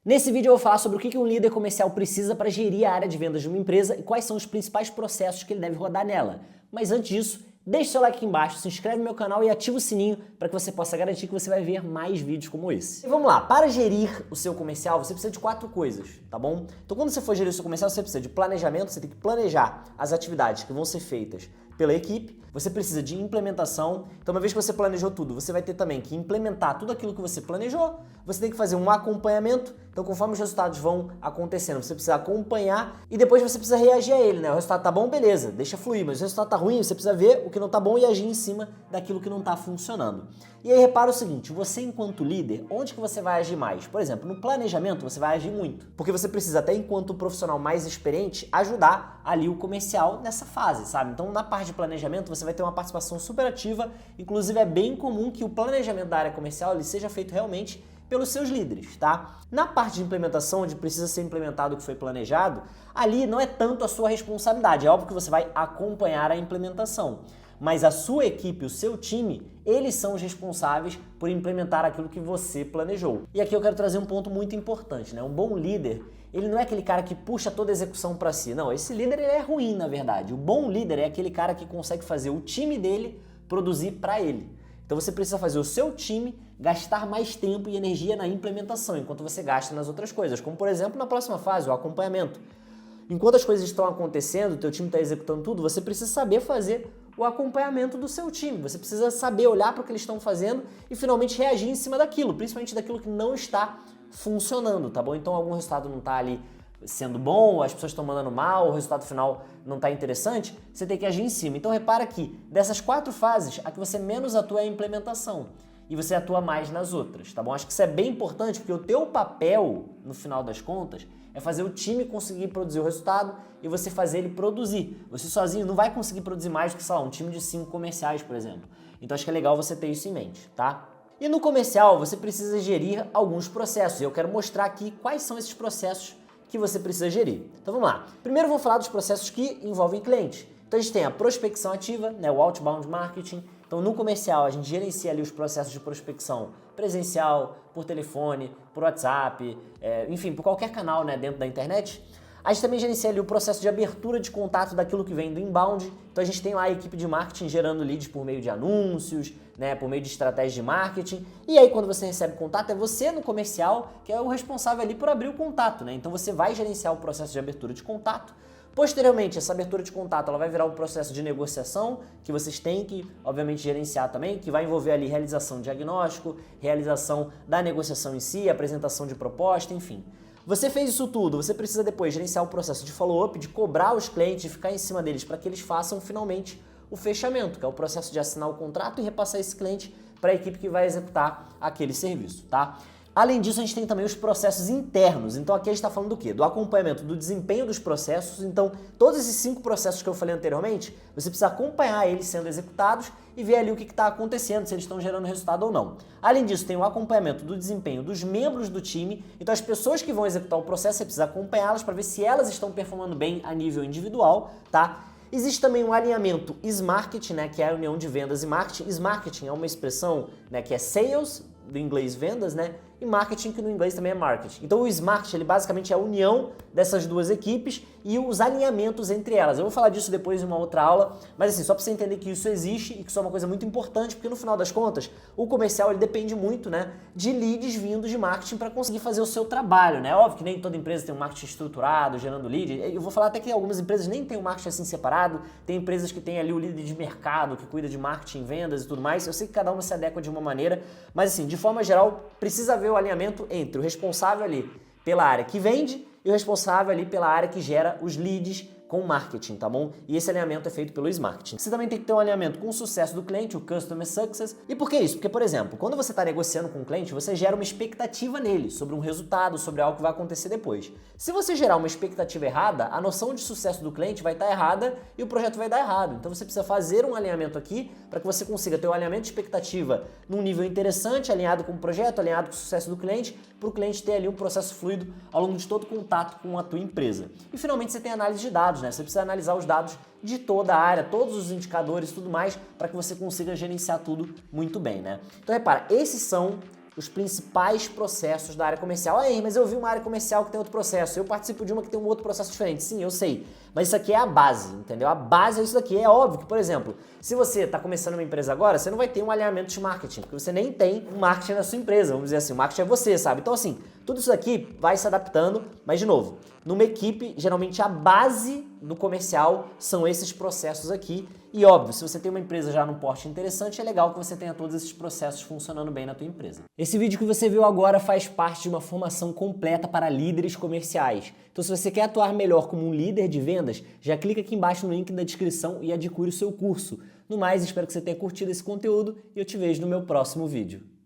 Nesse vídeo eu vou falar sobre o que um líder comercial precisa para gerir a área de vendas de uma empresa e quais são os principais processos que ele deve rodar nela. Mas antes disso, deixe seu like aqui embaixo, se inscreve no meu canal e ativa o sininho para que você possa garantir que você vai ver mais vídeos como esse. E vamos lá, para gerir o seu comercial você precisa de 4 coisas, tá bom? Então quando você for gerir o seu comercial você precisa de planejamento, você tem que planejar as atividades que vão ser feitas pela equipe, você precisa de implementação, então uma vez que você planejou tudo, você vai ter também que implementar tudo aquilo que você planejou, você tem que fazer um acompanhamento, então conforme os resultados vão acontecendo, você precisa acompanhar e depois você precisa reagir a ele, né? O resultado tá bom, beleza, deixa fluir, mas o resultado tá ruim, você precisa ver o que não tá bom e agir em cima daquilo que não tá funcionando. E aí repara o seguinte, você enquanto líder, onde que você vai agir mais? Por exemplo, no planejamento você vai agir muito, porque você precisa até enquanto profissional mais experiente ajudar ali o comercial nessa fase, sabe? Então na parte de planejamento você vai ter uma participação super ativa, inclusive é bem comum que o planejamento da área comercial ele seja feito realmente pelos seus líderes, tá? Na parte de implementação, onde precisa ser implementado o que foi planejado, ali não é tanto a sua responsabilidade, é óbvio que você vai acompanhar a implementação, mas a sua equipe, o seu time, eles são os responsáveis por implementar aquilo que você planejou. E aqui eu quero trazer um ponto muito importante, né? Um bom líder, ele não é aquele cara que puxa toda a execução para si, não, esse líder ele é ruim na verdade. O bom líder é aquele cara que consegue fazer o time dele produzir para ele. Então você precisa fazer o seu time gastar mais tempo e energia na implementação, enquanto você gasta nas outras coisas, como por exemplo na próxima fase, o acompanhamento. Enquanto as coisas estão acontecendo, o teu time está executando tudo, você precisa saber fazer o acompanhamento do seu time, você precisa saber olhar para o que eles estão fazendo e finalmente reagir em cima daquilo, principalmente daquilo que não está funcionando, tá bom? Então algum resultado não está ali sendo bom, as pessoas estão mandando mal, o resultado final não está interessante, você tem que agir em cima. Então repara que dessas 4 fases, a que você menos atua é a implementação e você atua mais nas outras, tá bom? Acho que isso é bem importante porque o teu papel, no final das contas, é fazer o time conseguir produzir o resultado e você fazer ele produzir. Você sozinho não vai conseguir produzir mais do que, sei lá, um time de 5 comerciais, por exemplo. Então acho que é legal você ter isso em mente, tá? E no comercial você precisa gerir alguns processos e eu quero mostrar aqui quais são esses processos que você precisa gerir. Então vamos lá. Primeiro eu vou falar dos processos que envolvem cliente. Então a gente tem a prospecção ativa, né, o outbound marketing. Então no comercial a gente gerencia ali os processos de prospecção presencial, por telefone, por WhatsApp, enfim, por qualquer canal, né, dentro da internet. A gente também gerencia ali o processo de abertura de contato daquilo que vem do inbound. Então a gente tem lá a equipe de marketing gerando leads por meio de anúncios, né, por meio de estratégias de marketing. E aí quando você recebe contato, é você no comercial que é o responsável ali por abrir o contato, né? Então você vai gerenciar o processo de abertura de contato. Posteriormente, essa abertura de contato ela vai virar um processo de negociação que vocês têm que, obviamente, gerenciar também, que vai envolver ali realização de diagnóstico, realização da negociação em si, apresentação de proposta, enfim. Você fez isso tudo, você precisa depois gerenciar o processo de follow-up, de cobrar os clientes, de ficar em cima deles para que eles façam finalmente o fechamento, que é o processo de assinar o contrato e repassar esse cliente para a equipe que vai executar aquele serviço, tá? Além disso, a gente tem também os processos internos. Então aqui a gente está falando do quê? Do acompanhamento do desempenho dos processos. Então todos esses 5 processos que eu falei anteriormente, você precisa acompanhar eles sendo executados e ver ali o que está acontecendo, se eles estão gerando resultado ou não. Além disso, tem o acompanhamento do desempenho dos membros do time. Então as pessoas que vão executar o processo, você precisa acompanhá-las para ver se elas estão performando bem a nível individual, tá? Existe também um alinhamento SMARKET, né, que é a união de vendas e marketing. SMARKETing é uma expressão, né, que é sales, do inglês vendas, né? E marketing, que no inglês também é marketing. Então o SMART, ele basicamente é a união dessas duas equipes e os alinhamentos entre elas. Eu vou falar disso depois em uma outra aula, mas assim, só para você entender que isso existe e que isso é uma coisa muito importante, porque no final das contas, o comercial ele depende muito, né, de leads vindos de marketing para conseguir fazer o seu trabalho, né? Óbvio que nem toda empresa tem um marketing estruturado, gerando lead. Eu vou falar até que algumas empresas nem têm um marketing assim separado, tem empresas que têm ali o líder de mercado, que cuida de marketing, vendas e tudo mais. Eu sei que cada uma se adequa de uma maneira, mas assim, de forma geral, precisa haver o alinhamento entre o responsável ali pela área que vende e o responsável ali pela área que gera os leads com marketing, tá bom? E esse alinhamento é feito pelo SMARKETing. Você também tem que ter um alinhamento com o sucesso do cliente, o Customer Success. E por que isso? Porque, por exemplo, quando você está negociando com o cliente, você gera uma expectativa nele sobre um resultado, sobre algo que vai acontecer depois. Se você gerar uma expectativa errada, a noção de sucesso do cliente vai estar errada e o projeto vai dar errado. Então você precisa fazer um alinhamento aqui para que você consiga ter um alinhamento de expectativa num nível interessante, alinhado com o projeto, alinhado com o sucesso do cliente, para o cliente ter ali um processo fluido ao longo de todo o contato com a tua empresa. E finalmente você tem análise de dados, né? Você precisa analisar os dados de toda a área, todos os indicadores e tudo mais, para que você consiga gerenciar tudo muito bem, né? Então repara, esses são os principais processos da área comercial. Aí, mas eu vi uma área comercial que tem outro processo, eu participo de uma que tem um outro processo diferente. Sim, eu sei, mas isso aqui é a base, entendeu? A base é isso daqui. É óbvio que, por exemplo, se você está começando uma empresa agora, você não vai ter um alinhamento de marketing, porque você nem tem um marketing na sua empresa, vamos dizer assim, o marketing é você, sabe? Então assim, tudo isso daqui vai se adaptando, mas de novo, numa equipe, geralmente a base do comercial são esses processos aqui. E óbvio, se você tem uma empresa já num porte interessante, é legal que você tenha todos esses processos funcionando bem na tua empresa. Esse vídeo que você viu agora faz parte de uma formação completa para líderes comerciais. Então se você quer atuar melhor como um líder de vendas, já clica aqui embaixo no link da descrição e adquire o seu curso. No mais, espero que você tenha curtido esse conteúdo e eu te vejo no meu próximo vídeo.